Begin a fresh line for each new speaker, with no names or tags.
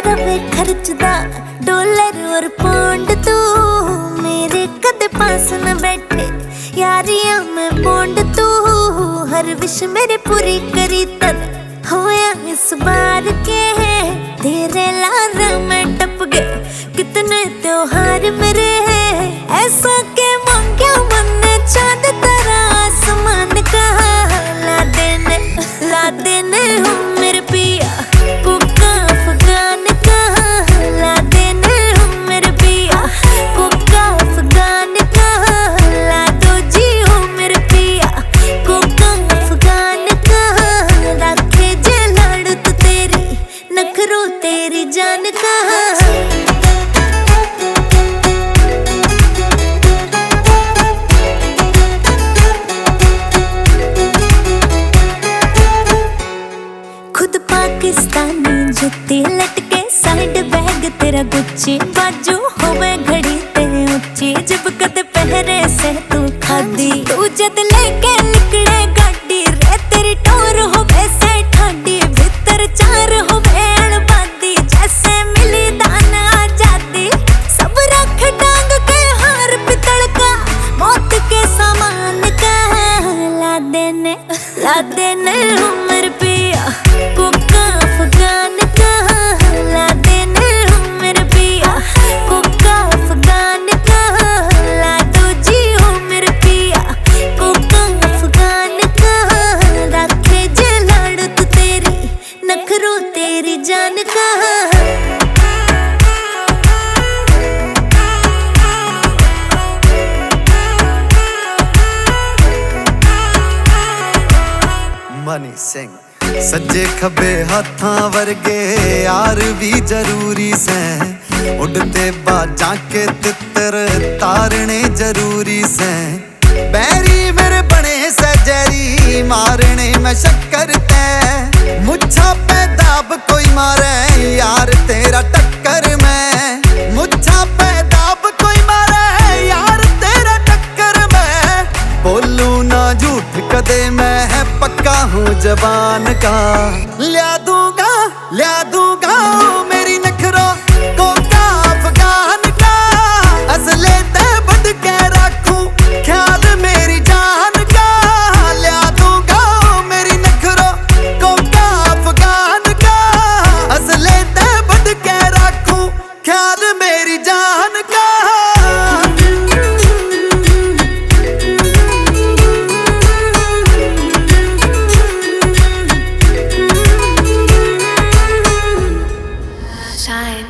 रवे खर्चदा डॉलर और पाउंड तू मेरे कदे पास न बैठे यारियां में बॉन्ड तू हर विश मेरे पूरी करी तद होया इस बार के तेरे लारा में टप गए कितने त्योहार मेरे ऐसा के मांग्या मन ने चांद तारा आसमान का ला देने हो मेरे पिया कुका अफगान का ला देने हो मेरे पिया कुका अफगान का ला दो जी हो मेरे पिया कुका अफगान का रखे जे लाड़ तो तेरी नखरो तेरी जान का पाकिस्तानी जुत्ती लटके साइड बैग तेरा गुच्ची बाजू होवे घड़ी ते ऊंची जब कद पहरे से तू खादी तू जद लेके निकले गाड़ी रे तेरी टोर होवे से ठाडी भीतर चार होवे अड़बादी जैसे मिली दान आजादी सब रख टांग के हार पितल का मौत के सामान का ला देने हो मेरे पिया कुका अफगान का ला देने हो मेरे पिया कुका अफगान का ला दो जी हो मेरे पिया कुका अफगान का रखे जे लाड़ तू तेरी नखरो तेरी जान का
मनी सिंह सज्जे खबे हाथां वर्गे यार भी जरूरी से उड़ते बाजा के तितर तारने जरूरी से बैरी मेरे बने से जरी मारने में शक्कर ते मुच्छा पे दाब कोई मारे यार तेरा टक्कर में मुच्छा पे दाब कोई मारे यार तेरा टक्कर में बोलू ना झूठ कदे मैं है पक्का हूँ जबान का ल्या दूंगा मेरी नखरो कोका अफगान का असले ते बढ़ के रखूं ख्याल मेरी जान का ल्या दूंगा मेरी नखरो कोका अफगान का असले ते बढ़ के रखूं ख्याल मेरी जान का
shine